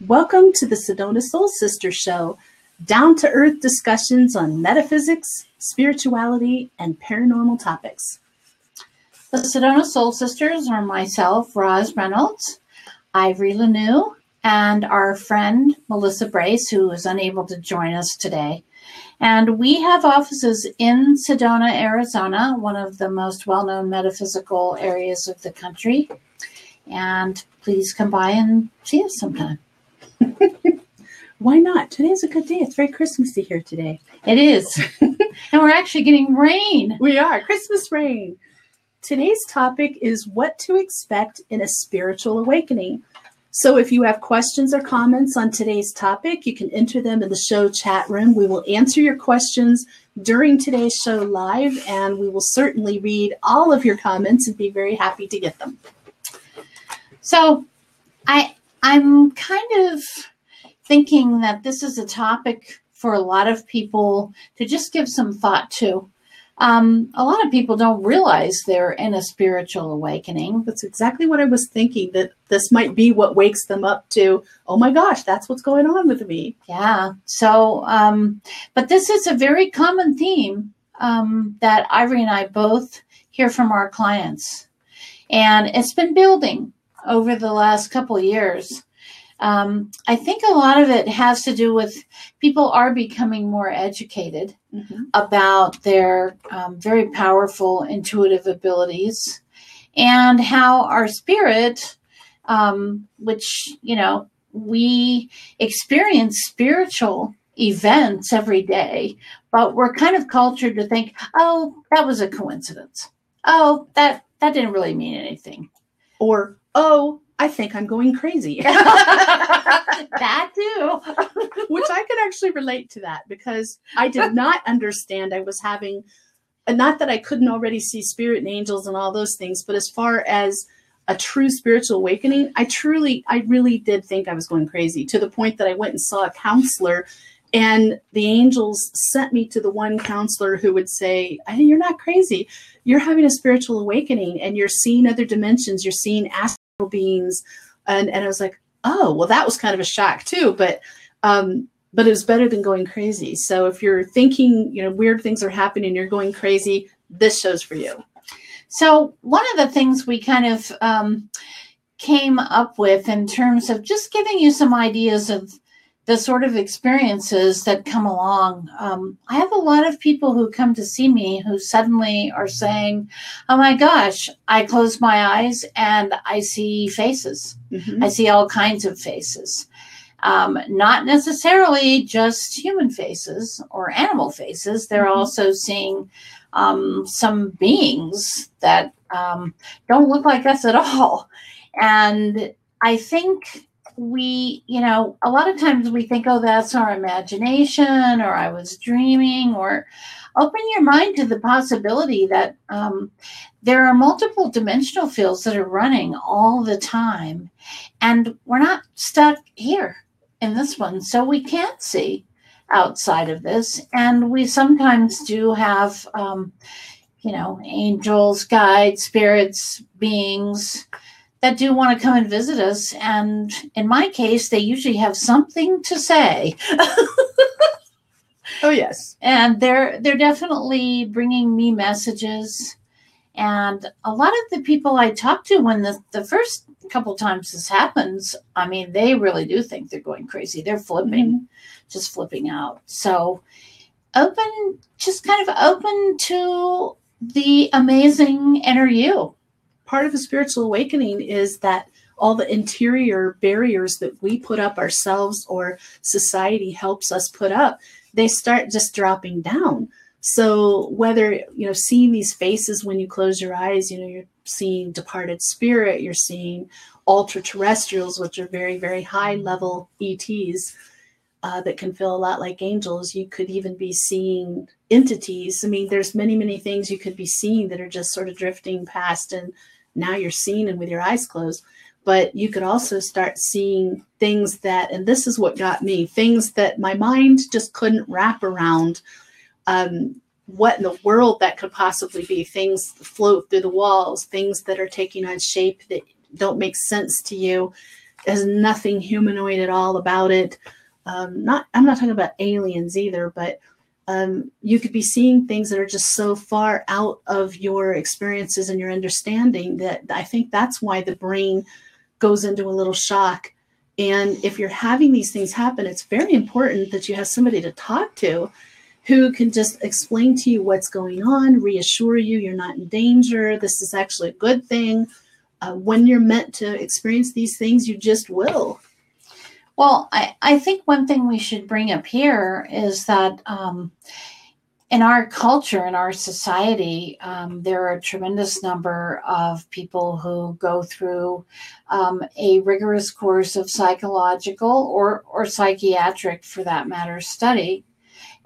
Welcome to the Sedona Soul Sisters Show, down-to-earth discussions on metaphysics, spirituality, and paranormal topics. The Sedona Soul Sisters are myself, Roz Reynolds, Ivory Lanou, and our friend Melissa Brace, who is unable to join us today. And we have offices in Sedona, Arizona, one of the most well-known metaphysical areas of the country. And please come by and see us sometime. Why not? Today's a good day. It's very Christmassy here today. It is. And we're actually getting rain. We are. Christmas rain. Today's topic is what to expect in a spiritual awakening. So if you have questions or comments on today's topic, you can enter them in the show chat room. We will answer your questions during today's show live, and we will certainly read all of your comments and be very happy to get them. So I'm kind of thinking that this is a topic for a lot of people to just give some thought to. A lot of people don't realize they're in a spiritual awakening. That's exactly what I was thinking, that this might be what wakes them up to, oh my gosh, that's what's going on with me. Yeah. So, but this is a very common theme that Ivory and I both hear from our clients. And it's been building over the last couple of years. I think a lot of it has to do with people are becoming more educated about their very powerful intuitive abilities and how our spirit, which, you know, we experience spiritual events every day, but we're kind of cultured to think, oh, that was a coincidence. Oh, that didn't really mean anything. Or, oh, I think I'm going crazy. That too. Which I could actually relate to that, because I did not understand I was having, not that I couldn't already see spirit and angels and all those things, but as far as a true spiritual awakening, I really did think I was going crazy, to the point that I went and saw a counselor, and the angels sent me to the one counselor who would say, hey, you're not crazy. You're having a spiritual awakening and you're seeing other dimensions. You're seeing astral beings. And I was like, oh, well, that was kind of a shock too, but it was better than going crazy. So if you're thinking, you know, weird things are happening, you're going crazy, this show's for you. So one of the things we kind of came up with in terms of just giving you some ideas of the sort of experiences that come along. I have a lot of people who come to see me who suddenly are saying, oh my gosh, I close my eyes and I see faces. I see all kinds of faces. Not necessarily just human faces or animal faces. They're also seeing some beings that don't look like us at all. And I think we, you know, a lot of times we think, oh, that's our imagination, or I was dreaming, or open your mind to the possibility that there are multiple dimensional fields that are running all the time. And we're not stuck here in this one. So we can't see outside of this. And we sometimes do have, you know, angels, guides, spirits, beings that do want to come and visit us. And in my case, they usually have something to say. Oh, yes. And they're definitely bringing me messages. And a lot of the people I talk to when the first couple times this happens, I mean, they really do think they're going crazy. They're flipping, just flipping out. So just kind of open to the amazing inner you. Part of a spiritual awakening is that all the interior barriers that we put up ourselves or society helps us put up, they start just dropping down. So whether, seeing these faces when you close your eyes, you're seeing departed spirit, you're seeing ultra terrestrials, which are very, very high level ETs that can feel a lot like angels. You could even be seeing entities. I mean, there's many, many things you could be seeing that are just sort of drifting past, and now you're seeing them with your eyes closed. But you could also start seeing things that, and this is what got me, things that my mind just couldn't wrap around. What in the world that could possibly be. Things float through the walls, things that are taking on shape that don't make sense to you. There's nothing humanoid at all about it. I'm not talking about aliens either, but you could be seeing things that are just so far out of your experiences and your understanding that I think that's why the brain goes into a little shock. And if you're having these things happen, it's very important that you have somebody to talk to who can just explain to you what's going on, reassure you you're not in danger. This is actually a good thing. When you're meant to experience these things, you just will. Well, I think one thing we should bring up here is that in our culture, in our society, there are a tremendous number of people who go through a rigorous course of psychological or psychiatric, for that matter, study.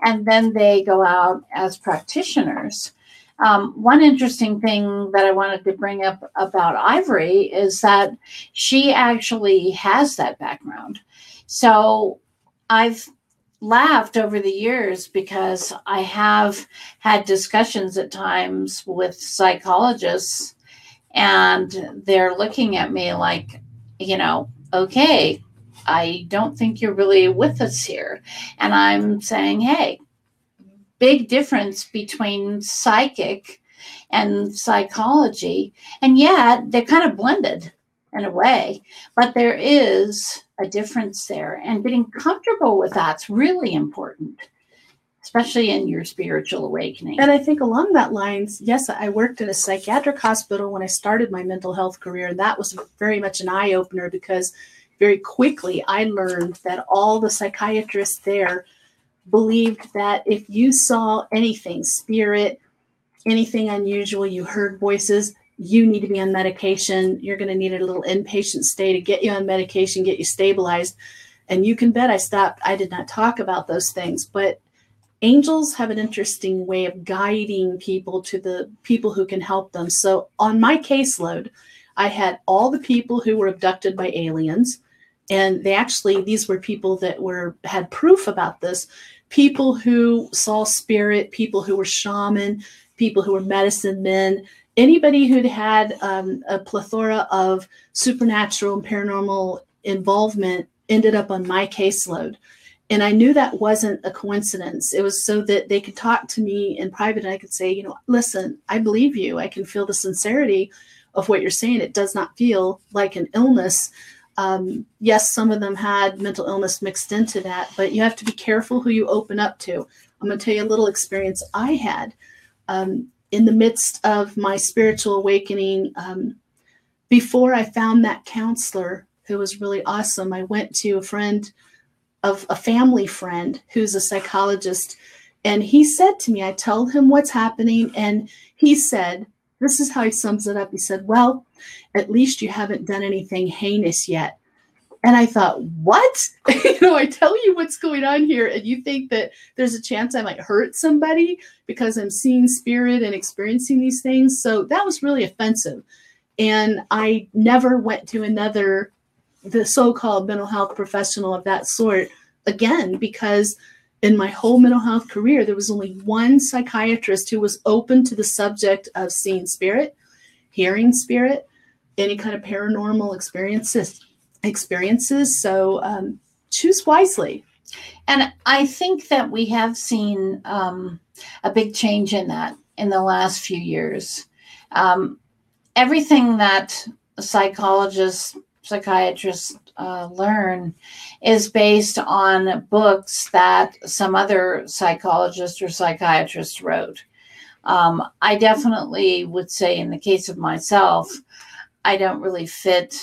And then they go out as practitioners. One interesting thing that I wanted to bring up about Ivory is that she actually has that background. So I've laughed over the years because I have had discussions at times with psychologists, and they're looking at me like, okay, I don't think you're really with us here. And I'm saying, hey, big difference between psychic and psychology. And yet they're kind of blended in a way, but there is a difference there. And getting comfortable with that's really important, especially in your spiritual awakening. And I think along that lines, yes, I worked in a psychiatric hospital when I started my mental health career. And that was very much an eye-opener because very quickly I learned that all the psychiatrists there believed that if you saw anything, spirit, anything unusual, you heard voices, you need to be on medication. You're going to need a little inpatient stay to get you on medication, get you stabilized. And you can bet I did not talk about those things. But angels have an interesting way of guiding people to the people who can help them. So on my caseload, I had all the people who were abducted by aliens. And these were people that had proof about this. People who saw spirit, people who were shaman, people who were medicine men, anybody who'd had a plethora of supernatural and paranormal involvement ended up on my caseload. And I knew that wasn't a coincidence. It was so that they could talk to me in private and I could say, listen, I believe you. I can feel the sincerity of what you're saying. It does not feel like an illness. Yes, some of them had mental illness mixed into that, but you have to be careful who you open up to. I'm going to tell you a little experience I had in the midst of my spiritual awakening. Before I found that counselor who was really awesome, I went to a family friend who's a psychologist, and he said to me, I told him what's happening, and he said, this is how he sums it up. He said, well, at least you haven't done anything heinous yet. And I thought, what? I tell you what's going on here, and you think that there's a chance I might hurt somebody because I'm seeing spirit and experiencing these things. So that was really offensive. And I never went to the so-called mental health professional of that sort again, because in my whole mental health career, there was only one psychiatrist who was open to the subject of seeing spirit, hearing spirit, any kind of paranormal experiences. So choose wisely. And I think that we have seen a big change in that in the last few years. Everything that psychologists, psychiatrists learn is based on books that some other psychologist or psychiatrist wrote. I definitely would say in the case of myself, I don't really fit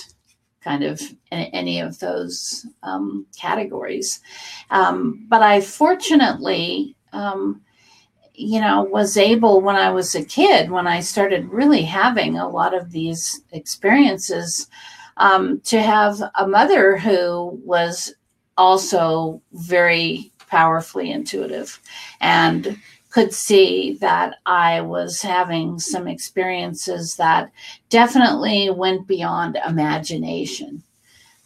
kind of in any of those categories. But I fortunately, was able, when I was a kid, when I started really having a lot of these experiences, to have a mother who was also very powerfully intuitive and could see that I was having some experiences that definitely went beyond imagination.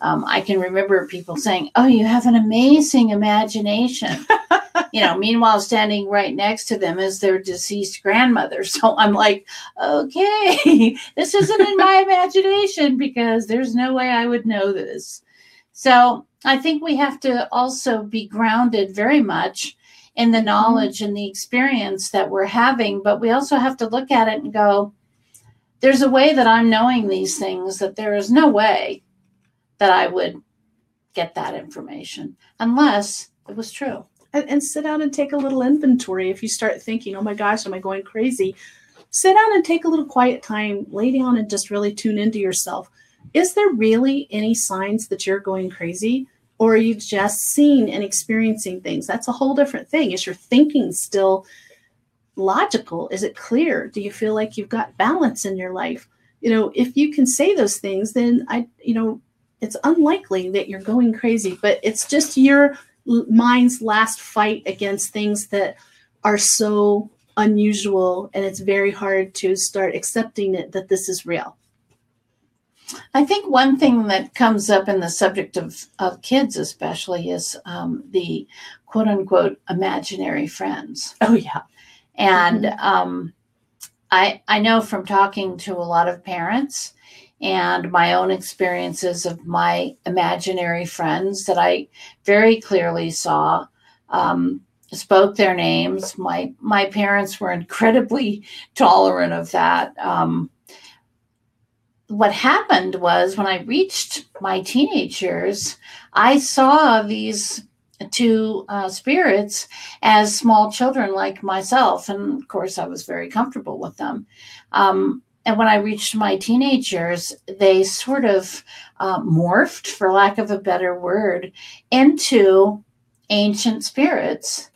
I can remember people saying, "Oh, you have an amazing imagination." Meanwhile, standing right next to them is their deceased grandmother. So I'm like, okay, this isn't in my imagination, because there's no way I would know this. So I think we have to also be grounded very much in the knowledge and the experience that we're having, but we also have to look at it and go, there's a way that I'm knowing these things that there is no way that I would get that information unless it was true. And sit down and take a little inventory. If you start thinking, oh my gosh, am I going crazy? Sit down and take a little quiet time, lay down and just really tune into yourself. Is there really any signs that you're going crazy? Or are you just seeing and experiencing things? That's a whole different thing. Is your thinking still logical? Is it clear? Do you feel like you've got balance in your life? If you can say those things, then it's unlikely that you're going crazy, but it's just your mind's last fight against things that are so unusual, and it's very hard to start accepting it, that this is real. I think one thing that comes up in the subject of kids especially is the quote unquote imaginary friends. Oh yeah. And I know from talking to a lot of parents and my own experiences of my imaginary friends that I very clearly saw, spoke their names. My parents were incredibly tolerant of that. What happened was, when I reached my teenage years, I saw these two spirits as small children like myself. And of course, I was very comfortable with them. And when I reached my teenage years, they sort of morphed, for lack of a better word, into ancient spirits.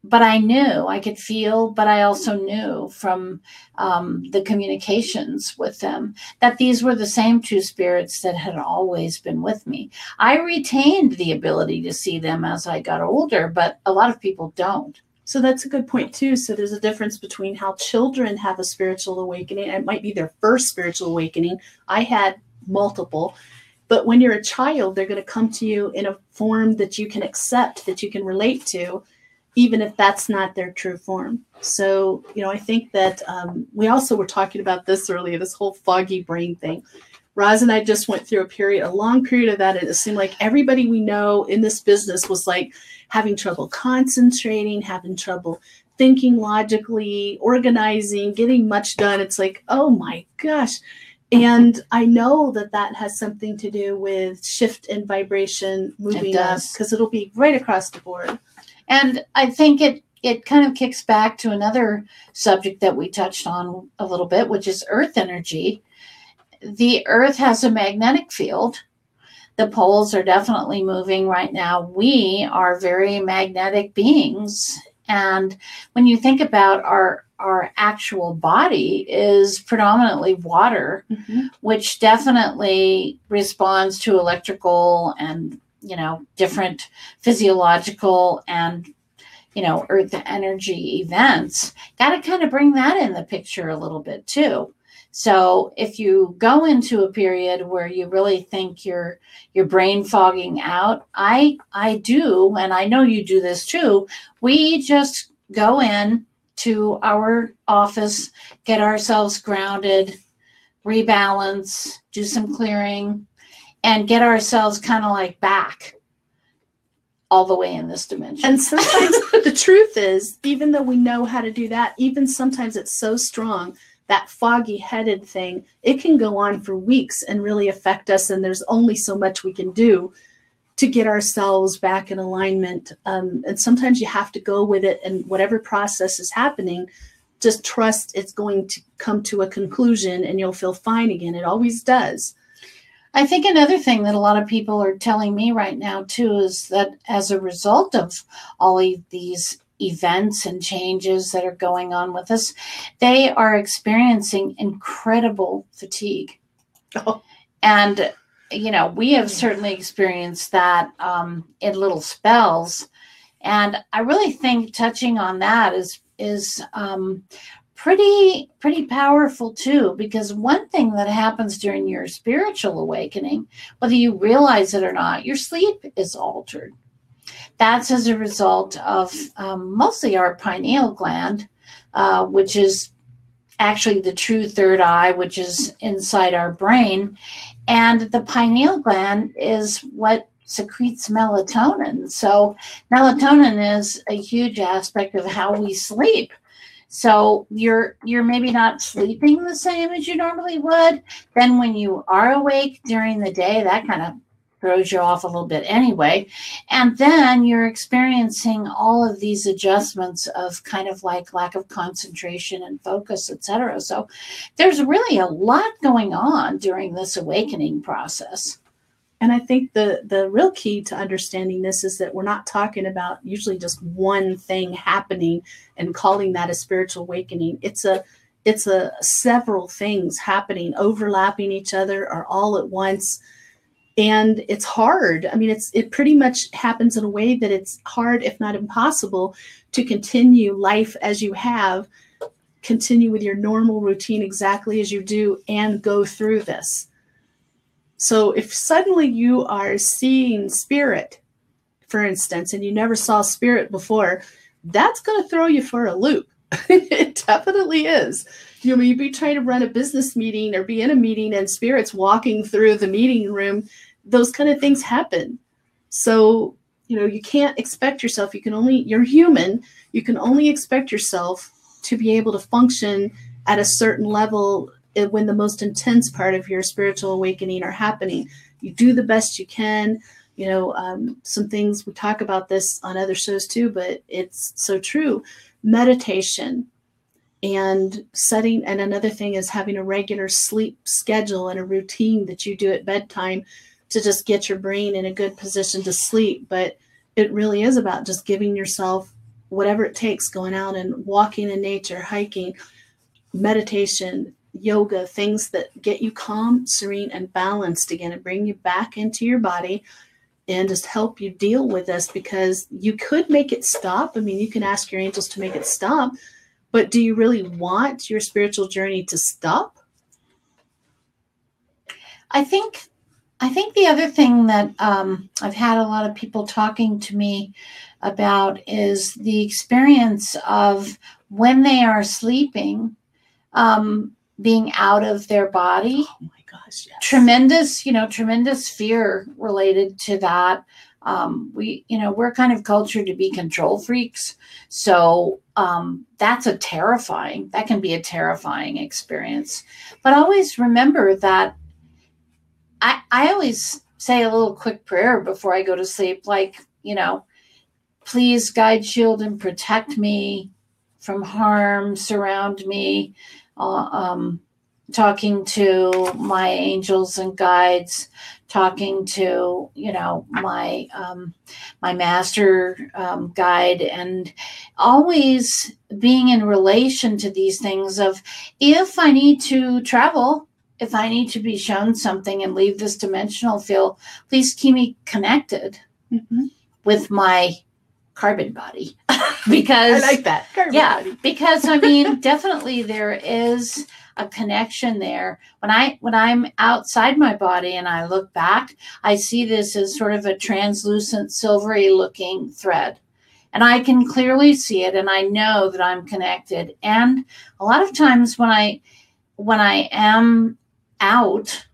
But I knew, I could feel, but I also knew from the communications with them that these were the same two spirits that had always been with me. I retained the ability to see them as I got older, but a lot of people don't. So that's a good point too. So there's a difference between how children have a spiritual awakening. It might be their first spiritual awakening. I had multiple, but when you're a child, they're going to come to you in a form that you can accept, that you can relate to, even if that's not their true form. So, I think that we also were talking about this earlier, this whole foggy brain thing. Roz and I just went through a long period of that. And it seemed like everybody we know in this business was like having trouble concentrating, having trouble thinking logically, organizing, getting much done. It's like, oh my gosh. And I know that has something to do with shift in vibration moving up, because it'll be right across the board. And I think it kind of kicks back to another subject that we touched on a little bit, which is earth energy. The earth has a magnetic field. The poles are definitely moving right now. We are very magnetic beings. And when you think about our actual body is predominantly water, which definitely responds to electrical and, different physiological and, earth energy events. Got to kind of bring that in the picture a little bit too. So if you go into a period where you really think you're brain fogging out, I do, and I know you do this too. We just go in to our office, get ourselves grounded, rebalance, do some clearing, and get ourselves kind of like back all the way in this dimension. And sometimes the truth is, even though we know how to do that, even sometimes it's so strong, that foggy headed thing, it can go on for weeks and really affect us. And there's only so much we can do to get ourselves back in alignment. And sometimes you have to go with it, and whatever process is happening, just trust it's going to come to a conclusion and you'll feel fine again. It always does. I think another thing that a lot of people are telling me right now too is that as a result of all of these events and changes that are going on with us, they are experiencing incredible fatigue. Oh. And, we have certainly experienced that in little spells. And I really think touching on that is pretty powerful too, because one thing that happens during your spiritual awakening, whether you realize it or not, your sleep is altered. That's as a result of mostly our pineal gland, which is actually the true third eye, which is inside our brain. And the pineal gland is what secretes melatonin. So melatonin is a huge aspect of how we sleep. So you're maybe not sleeping the same as you normally would. Then when you are awake during the day, that kind of throws you off a little bit anyway. And then you're experiencing all of these adjustments of kind of like lack of concentration and focus, etc. So there's really a lot going on during this awakening process. And I think the real key to understanding this is that we're not talking about usually just one thing happening and calling that a spiritual awakening. It's a several things happening, overlapping each other or all at once. And it's hard. I mean, it pretty much happens in a way that it's hard, if not impossible, to continue life as you have, continue with your normal routine exactly as you do, and go through this. So if suddenly you are seeing spirit, for instance, and you never saw spirit before, that's going to throw you for a loop. It definitely is. You'd be trying to run a business meeting or be in a meeting and spirit's walking through the meeting room. Those kind of things happen. So, you can't expect yourself. You're human. You can only expect yourself to be able to function at a certain level when the most intense part of your spiritual awakening are happening. You do the best you can. Some things, we talk about this on other shows too, but it's so true. Meditation and setting, and another thing is having a regular sleep schedule and a routine that you do at bedtime to just get your brain in a good position to sleep. But it really is about just giving yourself whatever it takes, going out and walking in nature, hiking, meditation, yoga, things that get you calm, serene, and balanced again and bring you back into your body and just help you deal with this, because you could make it stop. I mean, you can ask your angels to make it stop, but do you really want your spiritual journey to stop? I think the other thing that I've had a lot of people talking to me about is the experience of when they are sleeping, being out of their body. Oh my gosh, yes. Tremendous fear related to that. We're kind of cultured to be control freaks. So that can be a terrifying experience. But always remember that I always say a little quick prayer before I go to sleep, like, please guide, shield, and protect me from harm, surround me, talking to my angels and guides, talking to, my master guide, and always being in relation to these things of, if I need to travel, if I need to be shown something and leave this dimensional field, please keep me connected with my carbon body. Because I like that. Carbon body. Because definitely there is a connection there. When I'm outside my body and I look back, I see this as sort of a translucent, silvery looking thread. And I can clearly see it, and I know that I'm connected. And a lot of times when I am out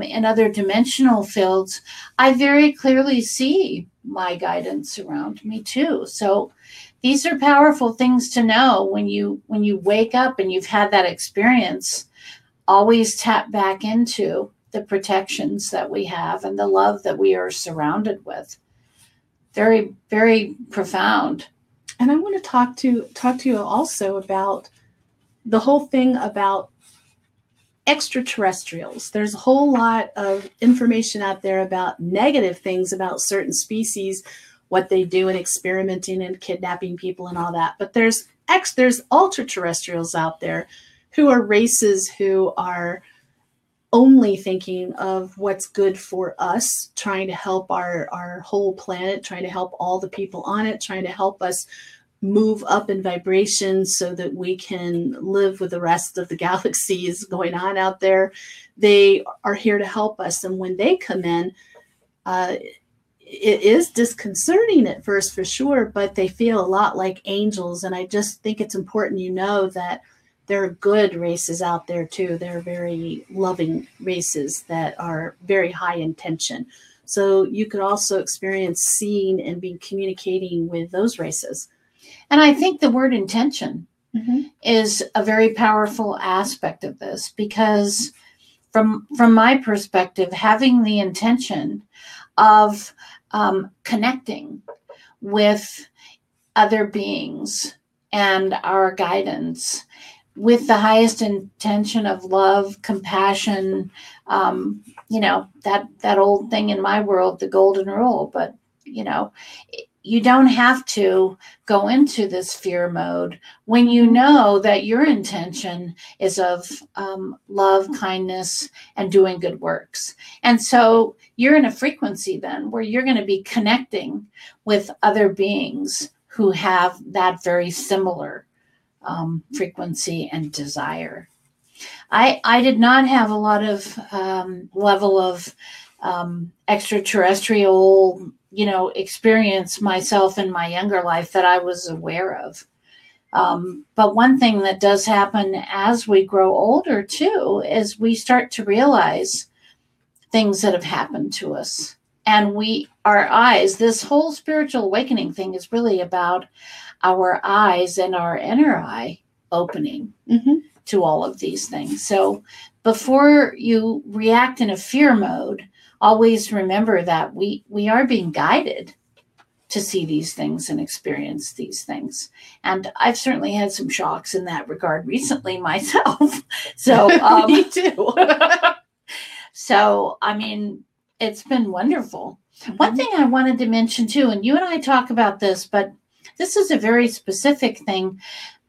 in other dimensional fields, I very clearly see my guidance around me too. So these are powerful things to know when you wake up and you've had that experience. Always tap back into the protections that we have and the love that we are surrounded with. Very, very profound. And I want to talk to you also about the whole thing about extraterrestrials. There's a whole lot of information out there about negative things about certain species, what they do and experimenting and kidnapping people and all that. But there's ultra terrestrials out there who are races who are only thinking of what's good for us, trying to help our whole planet, trying to help all the people on it, trying to help us move up in vibration so that we can live with the rest of the galaxies going on out there. They are here to help us. And when they come in, it is disconcerting at first for sure, but they feel a lot like angels. And I just think it's important you know that there are good races out there too. They're very loving races that are very high intention. So you could also experience seeing and be communicating with those races. And I think the word intention is a very powerful aspect of this, because from my perspective, having the intention of connecting with other beings and our guidance with the highest intention of love, compassion, that old thing in my world, the golden rule. But, you don't have to go into this fear mode when you know that your intention is of love, kindness, and doing good works. And so you're in a frequency then where you're going to be connecting with other beings who have that very similar frequency and desire. I did not have a lot of level of extraterrestrial experience myself in my younger life that I was aware of. But one thing that does happen as we grow older too, is we start to realize things that have happened to us. And our eyes, this whole spiritual awakening thing is really about our eyes and our inner eye opening to all of these things. So before you react in a fear mode, always remember that we are being guided to see these things and experience these things. And I've certainly had some shocks in that regard recently myself. So me too. So, I mean, it's been wonderful. One thing I wanted to mention too, and you and I talk about this, but this is a very specific thing.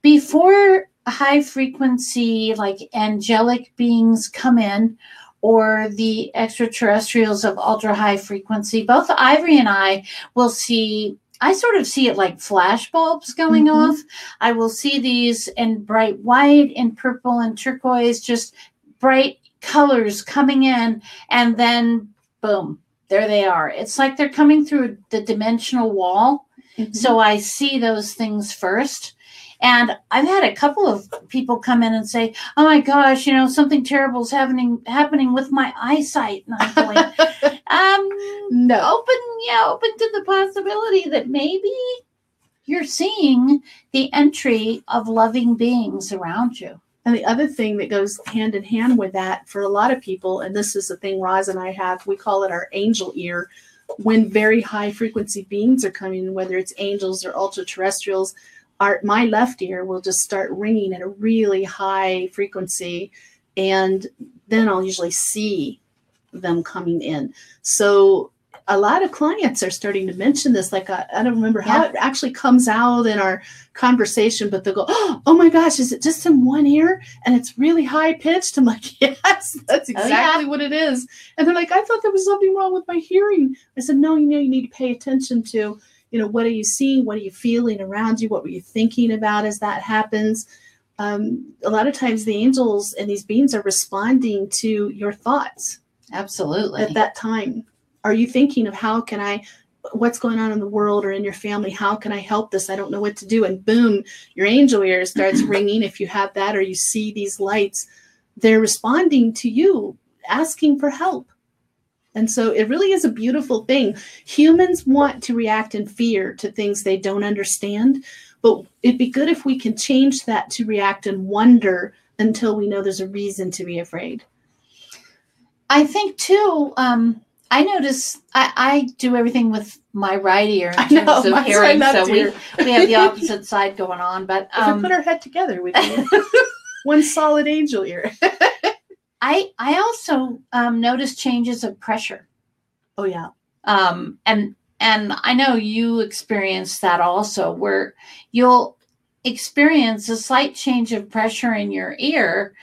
Before high frequency, like angelic beings come in, or the extraterrestrials of ultra high frequency, both Ivory and I will see, I sort of see it like flash bulbs going off. I will see these in bright white and purple and turquoise, just bright colors coming in, and then boom, there they are. It's like they're coming through the dimensional wall. So I see those things first. And I've had a couple of people come in and say, "Oh my gosh, something terrible is happening with my eyesight." And I'm going, no, open to the possibility that maybe you're seeing the entry of loving beings around you. And the other thing that goes hand in hand with that for a lot of people, and this is the thing Roz and I have, we call it our angel ear. When very high frequency beings are coming, whether it's angels or ultra terrestrials, my left ear will just start ringing at a really high frequency, and then I'll usually see them coming in. So a lot of clients are starting to mention this. Like, I don't remember how it actually comes out in our conversation, but they'll go, "Oh my gosh, is it just in one ear? And it's really high pitched?" I'm like, "Yes, that's exactly what it is." And they're like, "I thought there was something wrong with my hearing." I said, "No, you need to pay attention to, what are you seeing? What are you feeling around you? What were you thinking about as that happens?" A lot of times the angels and these beings are responding to your thoughts. Absolutely. At that time. Are you thinking of what's going on in the world or in your family? How can I help this? I don't know what to do. And boom, your angel ear starts ringing if you have that, or you see these lights. They're responding to you, asking for help. And so it really is a beautiful thing. Humans want to react in fear to things they don't understand, but it'd be good if we can change that to react in wonder until we know there's a reason to be afraid. I think too, I notice I do everything with my right ear in terms of hearing, so we have the opposite side going on. But if we put our head together, we can one solid angel ear. I also notice changes of pressure. Oh yeah. And and I know you experience that also, where you'll experience a slight change of pressure in your ear.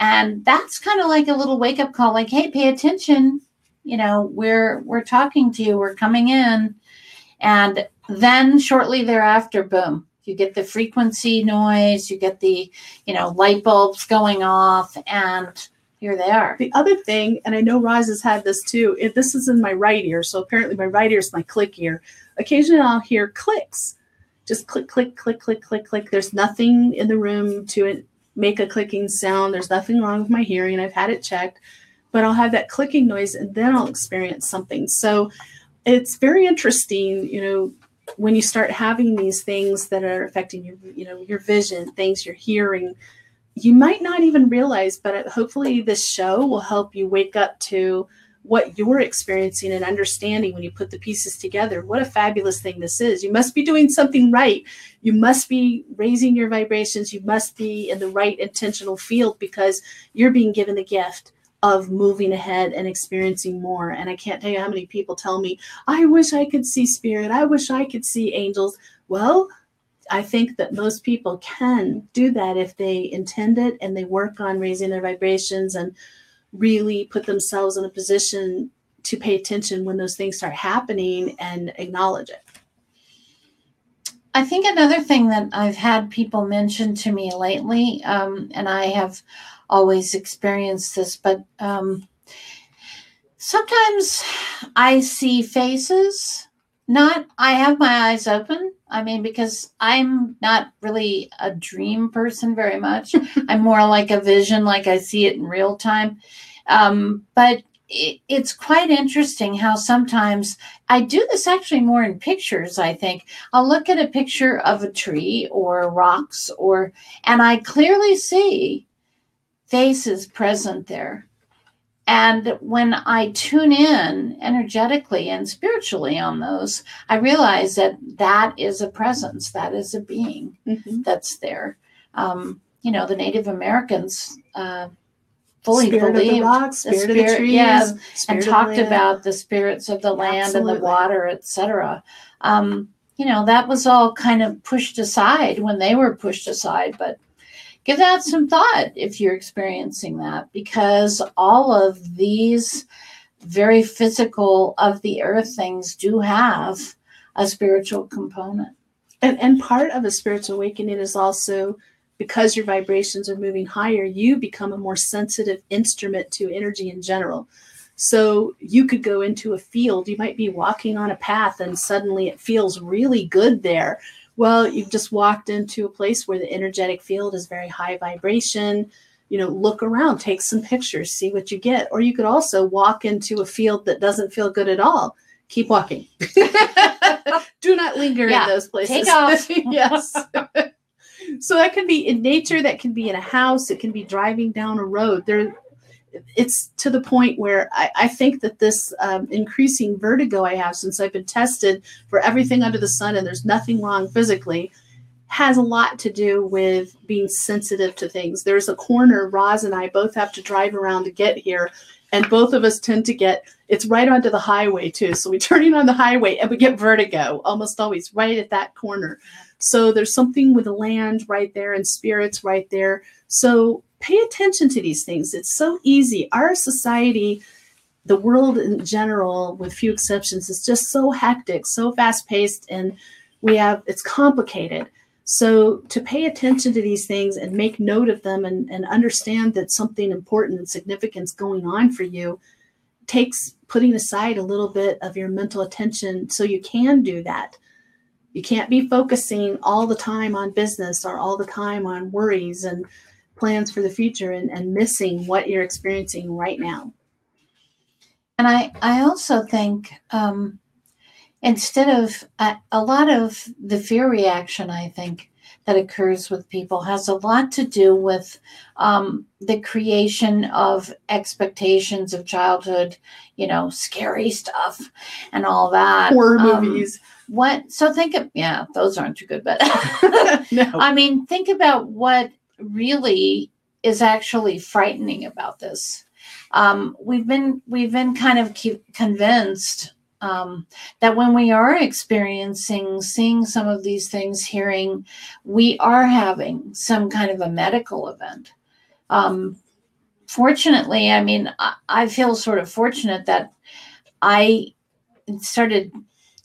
And that's kind of like a little wake up call, like, hey, pay attention. We're talking to you. We're coming in. And then shortly thereafter, boom, you get the frequency noise, you get the, light bulbs going off, and here they are. The other thing, and I know Roz has had this too, this is in my right ear, so apparently my right ear is my click ear. Occasionally I'll hear clicks. Just click, click, click, click, click, click. There's nothing in the room to make a clicking sound. There's nothing wrong with my hearing. I've had it checked. But I'll have that clicking noise, and then I'll experience something. So it's very interesting, when you start having these things that are affecting your vision, things you're hearing. You might not even realize, but hopefully this show will help you wake up to what you're experiencing and understanding when you put the pieces together. What a fabulous thing this is. You must be doing something right. You must be raising your vibrations. You must be in the right intentional field, because you're being given the gift of moving ahead and experiencing more. And I can't tell you how many people tell me, I wish I could see spirit. I wish I could see angels. Well, I think that most people can do that if they intend it and they work on raising their vibrations and really put themselves in a position to pay attention when those things start happening and acknowledge it. I think another thing that I've had people mention to me lately, and I have always experienced this, but sometimes I see faces. I have my eyes open. I mean, because I'm not really a dream person very much. I'm more like a vision, like I see it in real time. But it's quite interesting how sometimes I do this actually more in pictures. I think I'll look at a picture of a tree or rocks, and I clearly see faces present there. And when I tune in energetically and spiritually on those, I realize that is a presence, that is a being that's there. The Native Americans fully believed the rocks, spirit of the trees, yes, and talked about the spirits of the land and the water, etc. That was all kind of pushed aside when they were pushed aside, but give that some thought if you're experiencing that, because all of these very physical of the earth things do have a spiritual component. And part of a spiritual awakening is also, because your vibrations are moving higher, you become a more sensitive instrument to energy in general. So you could go into a field, you might be walking on a path and suddenly it feels really good there. Well, you've just walked into a place where the energetic field is very high vibration. Look around, take some pictures, see what you get. Or you could also walk into a field that doesn't feel good at all. Keep walking. Do not linger in those places. Take off. Yes. So that can be in nature, that can be in a house, it can be driving down a road. It's to the point where I think that this increasing vertigo I have since I've been tested for everything under the sun, and there's nothing wrong physically, has a lot to do with being sensitive to things. There's a corner Roz and I both have to drive around to get here, and both of us tend to it's right onto the highway too. So we turn in on the highway and we get vertigo almost always right at that corner. So there's something with the land right there and spirits right there. So pay attention to these things. It's so easy. Our society, the world in general, with few exceptions, is just so hectic, so fast paced, and it's complicated. So to pay attention to these things and make note of them and understand that something important and significant is going on for you takes putting aside a little bit of your mental attention so you can do that. You can't be focusing all the time on business or all the time on worries and plans for the future and missing what you're experiencing right now. And I also think instead of a lot of the fear reaction, I think, that occurs with people has a lot to do with the creation of expectations of childhood, scary stuff and all that. Horror movies. Those aren't too good, but No. I mean, think about what really is actually frightening about this. We've been kind of convinced that when we are experiencing, seeing some of these things, hearing, we are having some kind of a medical event. Fortunately, I mean, I feel sort of fortunate that I started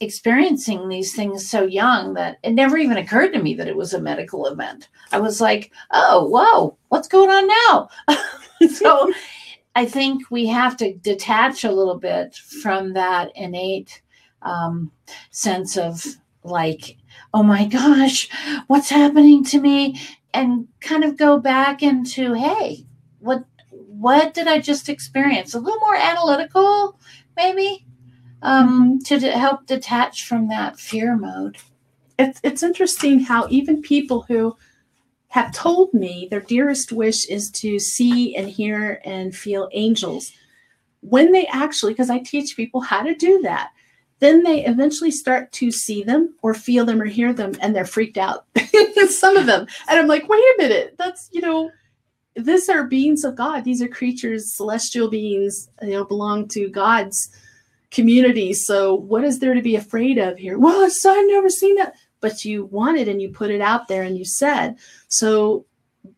experiencing these things so young that it never even occurred to me that it was a medical event. I was like, oh, whoa, what's going on now? So I think we have to detach a little bit from that innate sense of like, oh my gosh, what's happening to me? And kind of go back into, hey, what did I just experience? A little more analytical, maybe. To help detach from that fear mode. It's interesting how even people who have told me their dearest wish is to see and hear and feel angels, when they actually, because I teach people how to do that, then they eventually start to see them or feel them or hear them, and they're freaked out. Some of them. And I'm like, wait a minute, that's, these are beings of God. These are creatures, celestial beings, belong to God's community. So what is there to be afraid of here? Well, I've never seen that. But you wanted and you put it out there and you said. So,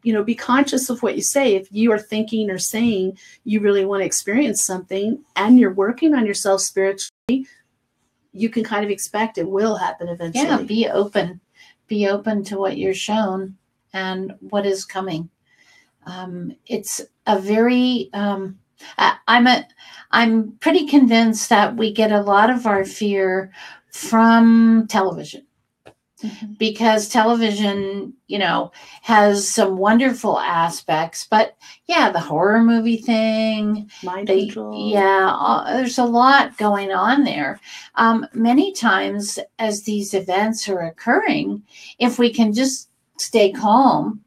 be conscious of what you say. If you are thinking or saying you really want to experience something and you're working on yourself spiritually, you can kind of expect it will happen eventually. Yeah, be open. Be open to what you're shown and what is coming. It's a very... I'm pretty convinced that we get a lot of our fear from television, because television, has some wonderful aspects, but yeah, the horror movie thing, mind control. There's a lot going on there. Many times as these events are occurring, if we can just stay calm,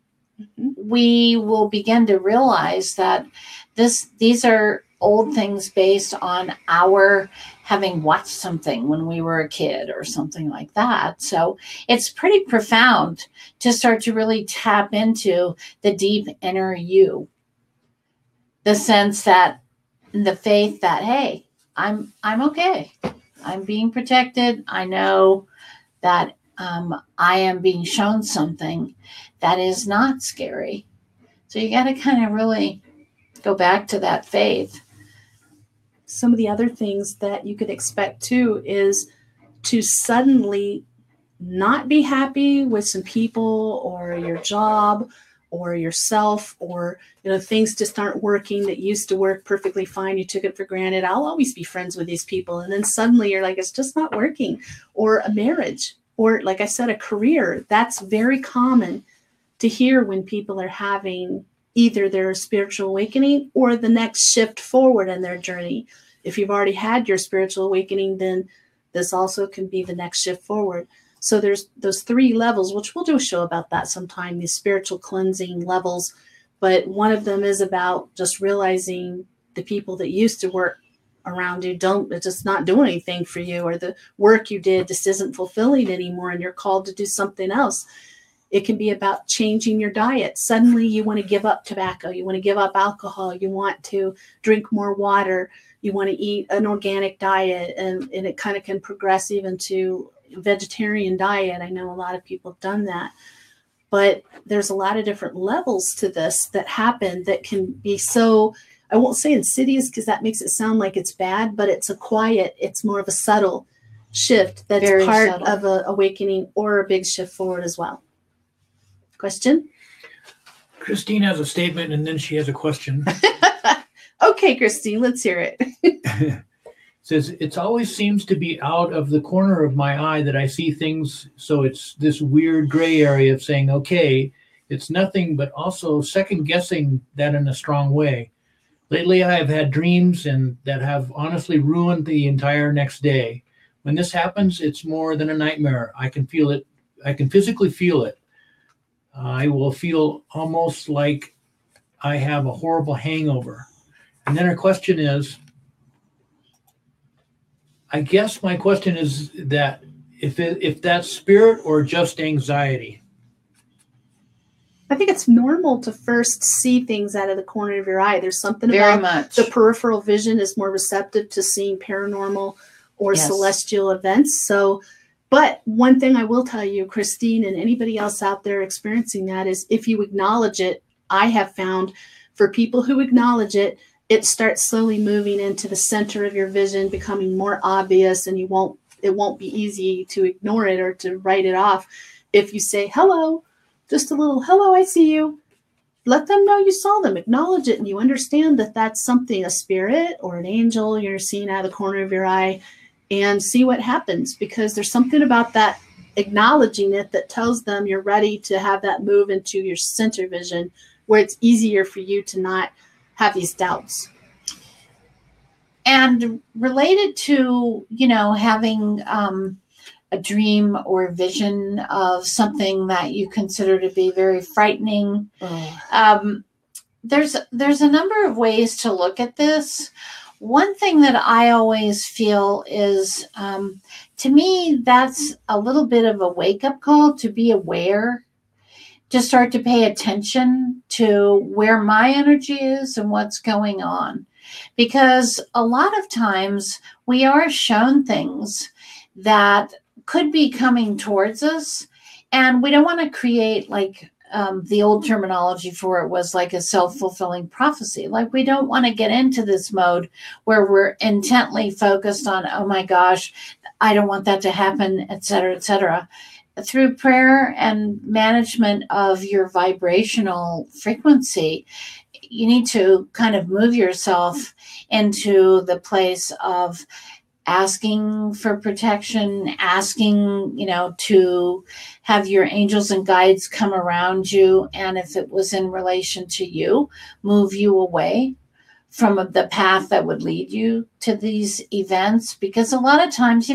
we will begin to realize that these are old things based on our having watched something when we were a kid or something like that. So it's pretty profound to start to really tap into the deep inner you. The sense that, the faith that, hey, I'm okay. I'm being protected. I know that I am being shown something that is not scary. So you got to kind of really go back to that faith. Some of the other things that you could expect too is to suddenly not be happy with some people or your job or yourself, or things just aren't working that used to work perfectly fine. You took it for granted. I'll always be friends with these people. And then suddenly you're like, it's just not working. Or a marriage, or like I said, a career. That's very common to hear when people are having either their spiritual awakening or the next shift forward in their journey. If you've already had your spiritual awakening, then this also can be the next shift forward. So there's those 3 levels, which we'll do a show about that sometime, these spiritual cleansing levels. But one of them is about just realizing the people that used to work around you it's just not doing anything for you, or the work you did just isn't fulfilling anymore and you're called to do something else. It can be about changing your diet. Suddenly you want to give up tobacco. You want to give up alcohol. You want to drink more water. You want to eat an organic diet. And it kind of can progress even to vegetarian diet. I know a lot of people have done that. But there's a lot of different levels to this that happen that can be so, I won't say insidious because that makes it sound like it's bad, but it's it's more of a subtle shift that's Very part subtle. of an awakening or a big shift forward as well. Question? Christine has a statement and then she has a question. Okay, Christine, let's hear it. It says, it always seems to be out of the corner of my eye that I see things. So it's this weird gray area of saying, okay, it's nothing, but also second guessing that in a strong way. Lately, I have had dreams and that have honestly ruined the entire next day. When this happens, it's more than a nightmare. I can feel it. I can physically feel it. I will feel almost like I have a horrible hangover. And then her question is, I guess my question is that if that's spirit or just anxiety. I think it's normal to first see things out of the corner of your eye. There's something Very about much. the peripheral vision is more receptive to seeing paranormal or Yes. celestial events. So, but one thing I will tell you, Christine, and anybody else out there experiencing that, is if you acknowledge it, I have found for people who acknowledge it, it starts slowly moving into the center of your vision, becoming more obvious, and it won't be easy to ignore it or to write it off. If you say, hello, just a little, hello, I see you. Let them know you saw them, acknowledge it, and you understand that that's something, a spirit or an angel you're seeing out of the corner of your eye, and see what happens, because there's something about that acknowledging it that tells them you're ready to have that move into your center vision, where it's easier for you to not have these doubts. And related to, having a dream or vision of something that you consider to be very frightening, there's a number of ways to look at this. One thing that I always feel is, to me, that's a little bit of a wake-up call to be aware, to start to pay attention to where my energy is and what's going on. Because a lot of times we are shown things that could be coming towards us, and we don't want to create, like, the old terminology for it was like a self-fulfilling prophecy. Like, we don't want to get into this mode where we're intently focused on, oh my gosh, I don't want that to happen, et cetera, et cetera. Through prayer and management of your vibrational frequency, you need to kind of move yourself into the place of asking for protection, asking, to have your angels and guides come around you. And if it was in relation to you, move you away from the path that would lead you to these events. Because a lot of times,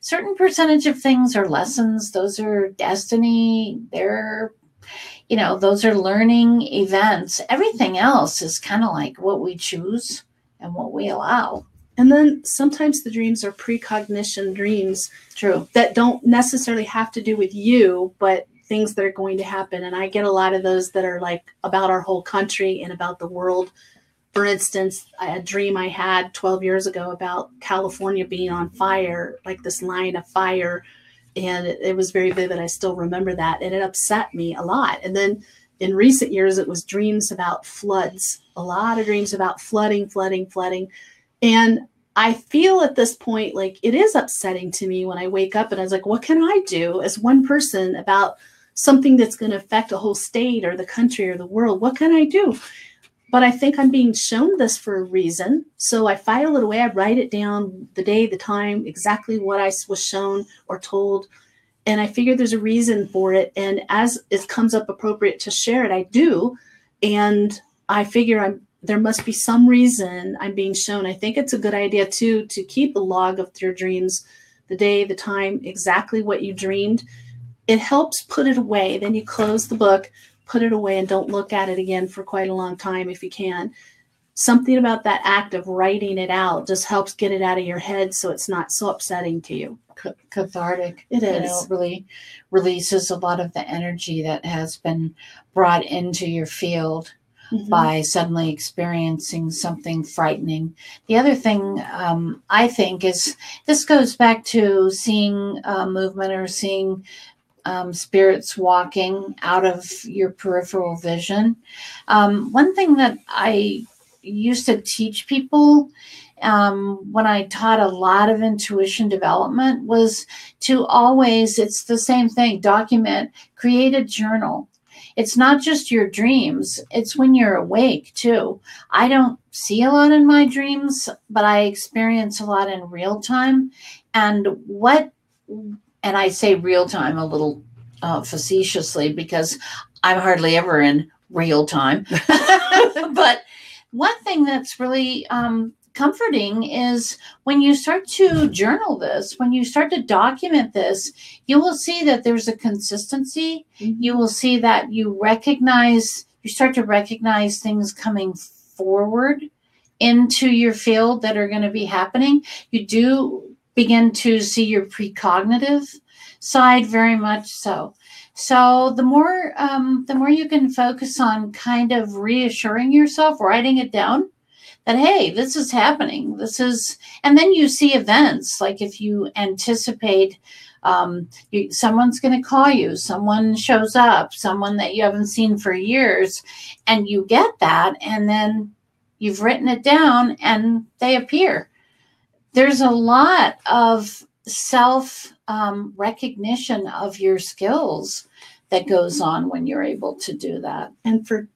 certain percentage of things are lessons. Those are destiny. They're, those are learning events. Everything else is kind of like what we choose and what we allow. And then sometimes the dreams are precognition dreams. True. That don't necessarily have to do with you, but things that are going to happen. And I get a lot of those that are like about our whole country and about the world. For instance, a dream I had 12 years ago about California being on fire, like this line of fire. And it was very vivid. I still remember that. And it upset me a lot. And then in recent years, it was dreams about floods, a lot of dreams about flooding. And I feel at this point, like, it is upsetting to me when I wake up and I was like, what can I do as one person about something that's going to affect a whole state or the country or the world? What can I do? But I think I'm being shown this for a reason. So I file it away. I write it down, the day, the time, exactly what I was shown or told. And I figure there's a reason for it. And as it comes up appropriate to share it, I do. And I figure there must be some reason I'm being shown. I think it's a good idea, too, to keep a log of your dreams, the day, the time, exactly what you dreamed. It helps put it away. Then you close the book, put it away, and don't look at it again for quite a long time if you can. Something about that act of writing it out just helps get it out of your head so it's not so upsetting to you. Cathartic. It is. It really releases a lot of the energy that has been brought into your field by suddenly experiencing something frightening. The other thing I think is, this goes back to seeing movement or seeing spirits walking out of your peripheral vision. One thing that I used to teach people when I taught a lot of intuition development was to always, it's the same thing, document, create a journal. It's not just your dreams, it's when you're awake too. I don't see a lot in my dreams, but I experience a lot in real time. And I say real time a little facetiously because I'm hardly ever in real time. But one thing that's really comforting is when you start to journal this, when you start to document this, you will see that there's a consistency. You will see that you start to recognize things coming forward into your field that are going to be happening. You do begin to see your precognitive side very much so. So the more you can focus on kind of reassuring yourself, writing it down, that, hey, this is happening. And then you see events, like if you anticipate someone's going to call you, someone shows up, someone that you haven't seen for years, and you get that, and then you've written it down and they appear. There's a lot of self recognition of your skills that goes on when you're able to do that. And for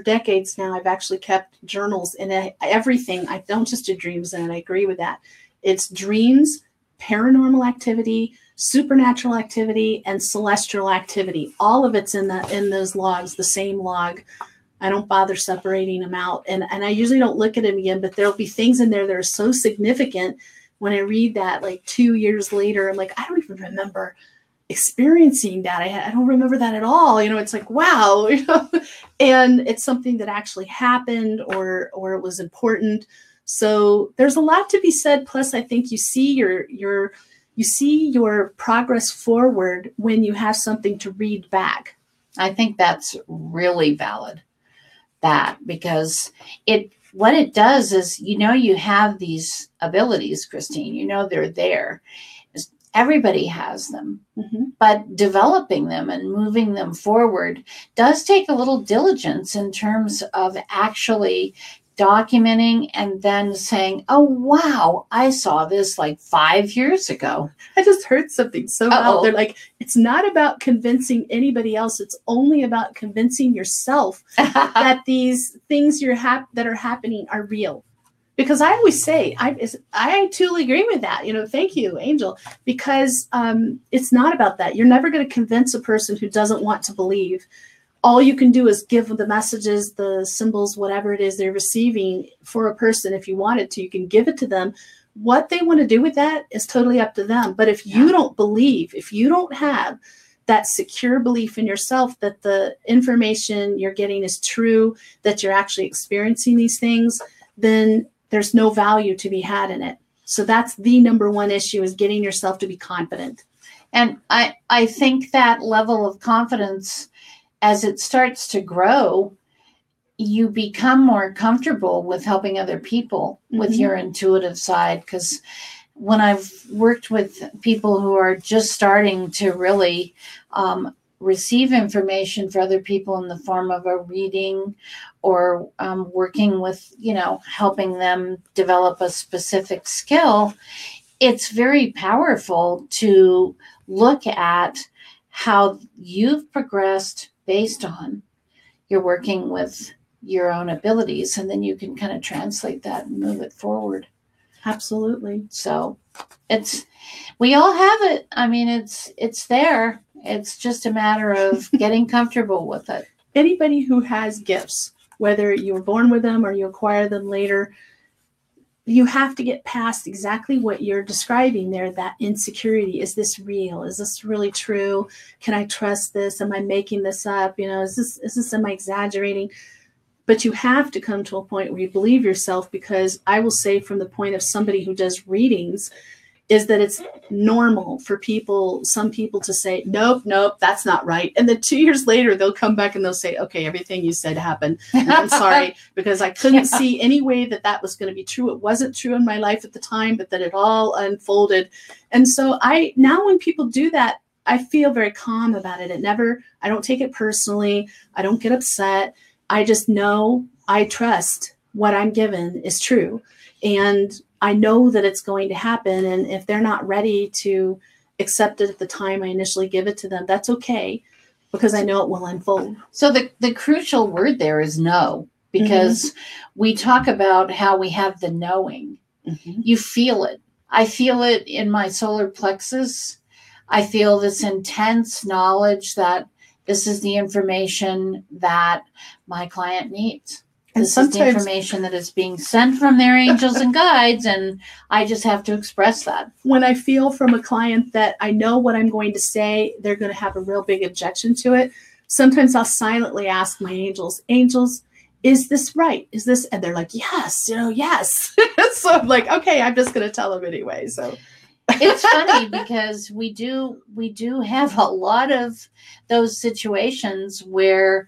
decades now, I've actually kept journals, and everything. I don't just do dreams, and I agree with that. It's dreams, paranormal activity, supernatural activity, and celestial activity. All of it's in those logs, the same log. I don't bother separating them out. And I usually don't look at them again, but there'll be things in there that are so significant. When I read that, like 2 years later, I'm like, I don't even remember experiencing that. I don't remember that at all. It's like, wow, and it's something that actually happened or it was important. So there's a lot to be said. Plus, I think you see your progress forward when you have something to read back. I think that's really valid. Because what it does is, you have these abilities, Christine, they're there. Everybody has them, but developing them and moving them forward does take a little diligence in terms of actually documenting and then saying, oh, wow, I saw this like 5 years ago. I just heard something so out there. Like, it's not about convincing anybody else. It's only about convincing yourself that these things that are happening are real. Because I always say, I totally agree with that. Thank you, Angel, because it's not about that. You're never going to convince a person who doesn't want to believe. All you can do is give the messages, the symbols, whatever it is they're receiving for a person. If you wanted to, you can give it to them. What they want to do with that is totally up to them. But if you don't believe, if you don't have that secure belief in yourself that the information you're getting is true, that you're actually experiencing these things, then there's no value to be had in it. So that's the number one issue, is getting yourself to be confident. And I think that level of confidence, as it starts to grow, you become more comfortable with helping other people with your intuitive side. Because when I've worked with people who are just starting to really receive information for other people in the form of a reading or working with, helping them develop a specific skill, it's very powerful to look at how you've progressed based on you're working with your own abilities, and then you can kind of translate that and move it forward. Absolutely. So we all have it. I mean, it's there. It's just a matter of getting comfortable with it. Anybody who has gifts, whether you were born with them or you acquire them later, you have to get past exactly what you're describing there, that insecurity. Is this real? Is this really true? Can I trust this? Am I making this up? Am I exaggerating? But you have to come to a point where you believe yourself, because I will say, from the point of somebody who does readings, is that it's normal for some people to say, nope, that's not right. And then 2 years later, they'll come back and they'll say, okay, everything you said happened. And I'm sorry, because I couldn't see any way that was going to be true. It wasn't true in my life at the time, but that it all unfolded. And so now when people do that, I feel very calm about it. I don't take it personally. I don't get upset. I just know, I trust what I'm given is true. And I know that it's going to happen. And if they're not ready to accept it at the time I initially give it to them, that's okay, because I know it will unfold. So the crucial word there is know, because we talk about how we have the knowing. You feel it. I feel it in my solar plexus. I feel this intense knowledge that this is the information that my client needs. This is the information that is being sent from their angels and guides, and I just have to express that. When I feel from a client that I know what I'm going to say, they're going to have a real big objection to it, sometimes I'll silently ask my angels, is this right? Is this? And they're like, yes, yes. So I'm like, okay, I'm just going to tell them anyway. So it's funny because we do have a lot of those situations where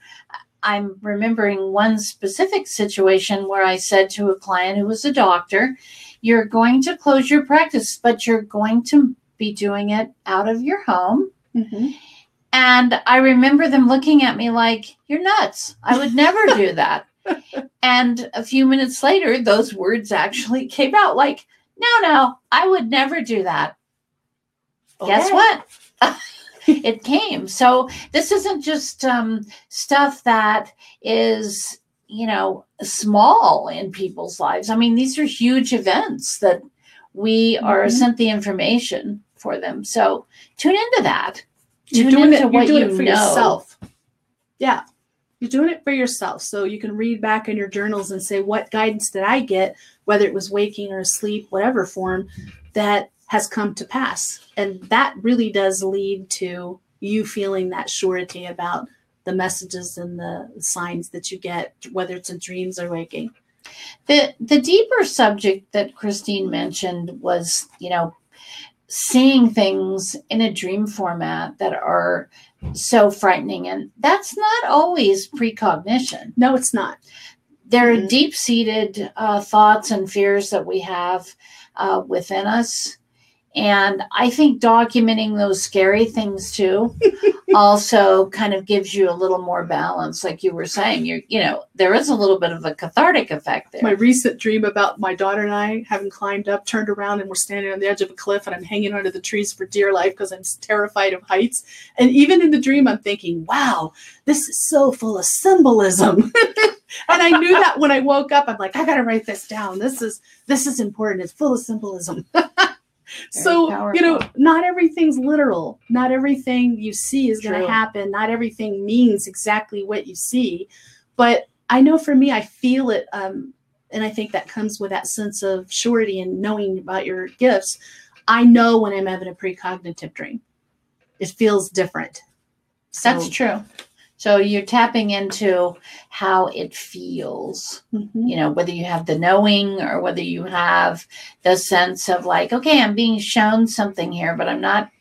I'm remembering one specific situation where I said to a client who was a doctor, you're going to close your practice, but you're going to be doing it out of your home. Mm-hmm. And I remember them looking at me like, you're nuts. I would never do that. And a few minutes later, those words actually came out like, no, I would never do that. Okay. Guess what? It came. So this isn't just stuff that is, small in people's lives. I mean, these are huge events that we are sent the information for them. So tune into that. You're doing it for yourself. Yeah. You're doing it for yourself. So you can read back in your journals and say, what guidance did I get, whether it was waking or asleep, whatever form, that has come to pass. And that really does lead to you feeling that surety about the messages and the signs that you get, whether it's in dreams or waking. The deeper subject that Christine mentioned was, seeing things in a dream format that are so frightening. And that's not always precognition. No, it's not. There are deep-seated thoughts and fears that we have within us. And I think documenting those scary things too also kind of gives you a little more balance. Like you were saying, there is a little bit of a cathartic effect there. My recent dream about my daughter and I having climbed up, turned around, and we're standing on the edge of a cliff, and I'm hanging under the trees for dear life because I'm terrified of heights. And even in the dream, I'm thinking, wow, this is so full of symbolism. And I knew that when I woke up, I'm like, I got to write this down. This is important. It's full of symbolism. So, powerful. Not everything's literal. Not everything you see is going to True. happen. Not everything means exactly what you see. But I know for me, I feel it. And I think that comes with that sense of surety and knowing about your gifts. I know when I'm having a precognitive dream. It feels different. That's true. So you're tapping into how it feels, whether you have the knowing or whether you have the sense of like, okay, I'm being shown something here, but I'm not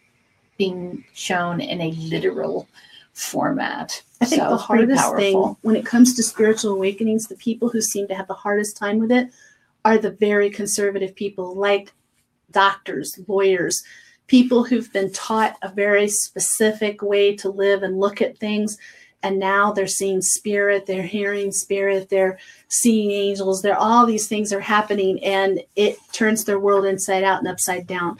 being shown in a literal format. I think the hardest thing when it comes to spiritual awakenings, the people who seem to have the hardest time with it are the very conservative people, like doctors, lawyers, people who've been taught a very specific way to live and look at things. And now they're seeing spirit, they're hearing spirit, they're seeing angels, all these things are happening, and it turns their world inside out and upside down.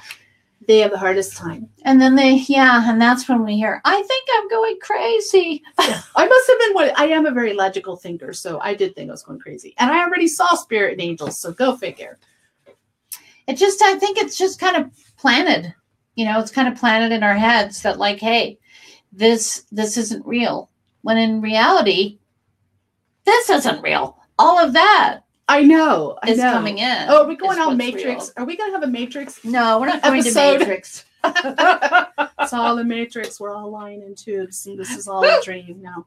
They have the hardest time. And then and that's when we hear, I think I'm going crazy. Yeah. I must have been I am a very logical thinker, so I did think I was going crazy. And I already saw spirit and angels, so go figure. I think it's just kind of planted. It's kind of planted in our heads that like, hey, this isn't real. When in reality, this isn't real. All of that I know. coming in. Oh, are we going on Matrix? Real. Are we going to have a Matrix? No, we're not going to Matrix. It's all the Matrix. We're all lying in tubes, and this is all a dream now.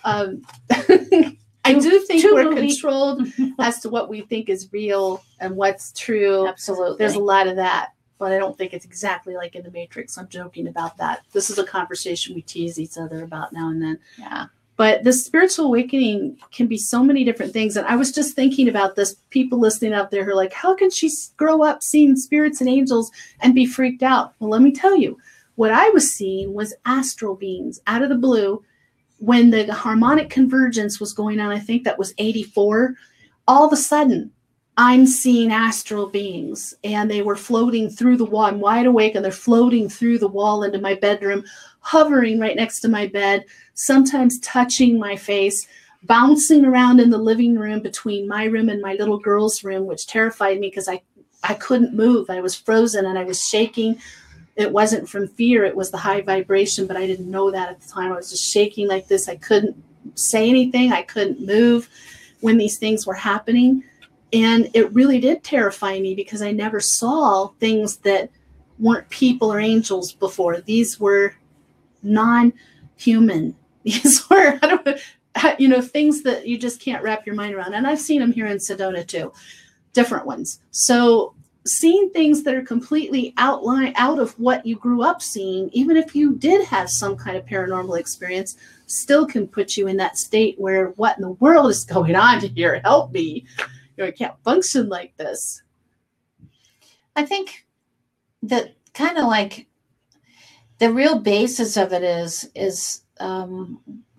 I do think we're controlled as to what we think is real and what's true. Absolutely. There's a lot of that. But I don't think it's exactly like in the Matrix. I'm joking about that. This is a conversation we tease each other about now and then. Yeah. But the spiritual awakening can be so many different things. And I was just thinking about this. People listening out there who are like, how can she grow up seeing spirits and angels and be freaked out? Well, let me tell you, what I was seeing was astral beings out of the blue. When the harmonic convergence was going on, I think that was 84, all of a sudden, I'm seeing astral beings, and they were floating through the wall. I'm wide awake, and they're floating through the wall into my bedroom, hovering right next to my bed, sometimes touching my face, bouncing around in the living room between my room and my little girl's room, which terrified me because I couldn't move. I was frozen, and I was shaking. It wasn't from fear. It was the high vibration, but I didn't know that at the time. I was just shaking like this. I couldn't say anything. I couldn't move when these things were happening. And it really did terrify me because I never saw things that weren't people or angels before. These were non-human. These were, things that you just can't wrap your mind around. And I've seen them here in Sedona too, different ones. So seeing things that are completely out of what you grew up seeing, even if you did have some kind of paranormal experience, still can put you in that state where what in the world is going on here? Help me. I can't function like this. I think that kind of like the real basis of it is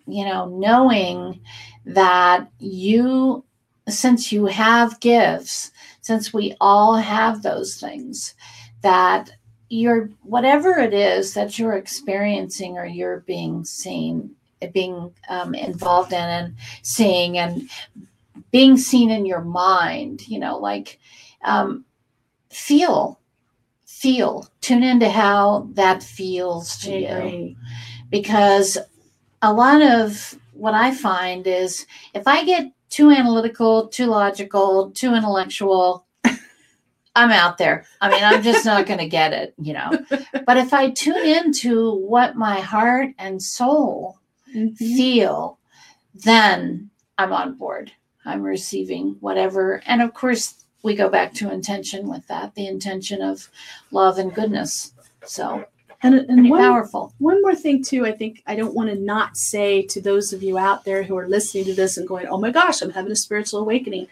knowing that since you have gifts, since we all have those things, that whatever it is that you're experiencing or you're being seen, being involved in and seeing and being seen in your mind, tune into how that feels to you. Because a lot of what I find is if I get too analytical, too logical, too intellectual, I'm out there. I mean, I'm just not going to get it, But if I tune into what my heart and soul feel, then I'm on board. I'm receiving whatever. And of course, we go back to intention with that, the intention of love and goodness. So, and powerful. One more thing too, I think I don't want to not say to those of you out there who are listening to this and going, oh my gosh, I'm having a spiritual awakening.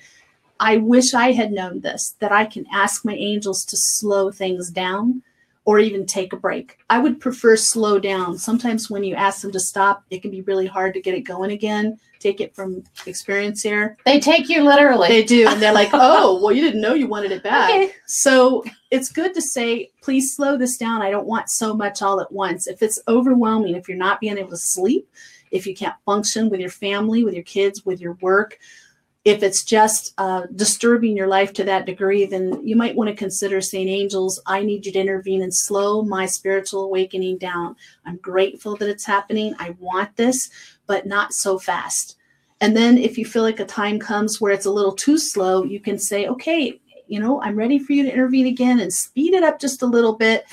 I wish I had known this, that I can ask my angels to slow things down or even take a break. I would prefer slow down. Sometimes when you ask them to stop, it can be really hard to get it going again. Take it from experience here. They take you literally. They do. And they're like, oh, well, you didn't know you wanted it back. Okay. So it's good to say, please slow this down. I don't want so much all at once. If it's overwhelming, if you're not being able to sleep, if you can't function with your family, with your kids, with your work, if it's just disturbing your life to that degree, then you might want to consider saying, angels, I need you to intervene and slow my spiritual awakening down. I'm grateful that it's happening. I want this, but not so fast. And then if you feel like a time comes where it's a little too slow, you can say, okay, I'm ready for you to intervene again and speed it up just a little bit.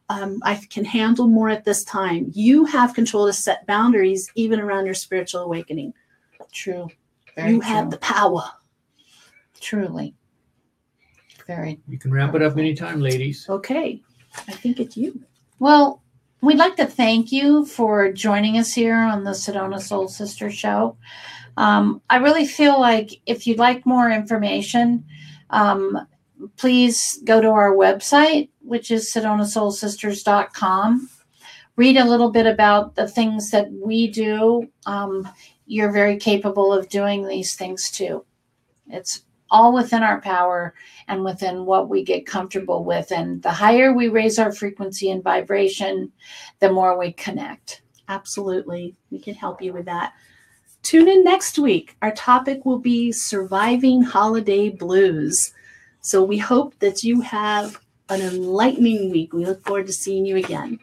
I can handle more at this time. You have control to set boundaries even around your spiritual awakening. True. You have the power. Truly. Very. You can wrap it up anytime, ladies. Okay. I think it's you. Well, we'd like to thank you for joining us here on the Sedona Soul Sisters Show. I really feel like if you'd like more information, please go to our website, which is sedonasoulsisters.com. Read a little bit about the things that we do. You're very capable of doing these things too. It's all within our power and within what we get comfortable with. And the higher we raise our frequency and vibration, the more we connect. Absolutely. We can help you with that. Tune in next week. Our topic will be surviving holiday blues. So we hope that you have an enlightening week. We look forward to seeing you again.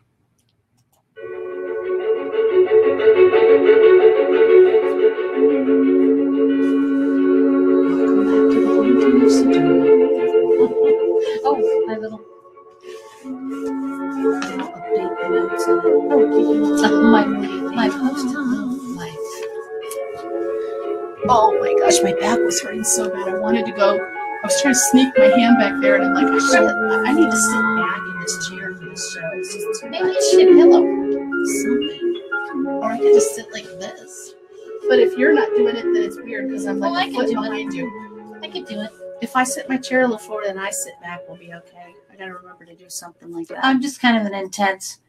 Welcome back to the haunting of Sedona. Oh, my little. I'll update the notes on it. My post-it life. Oh my gosh, my back was hurting so bad. I wanted to go. I was trying to sneak my hand back there, and I'm like, I need to sit back in this chair for this show. It's just too Maybe much. you need a pillow. Something. Or I could just sit like this. But if you're not doing it, then it's weird because I'm like a foot behind you. I could do it. If I sit my chair a little forward and I sit back, we'll be okay. I got to remember to do something like that. I'm just kind of an intense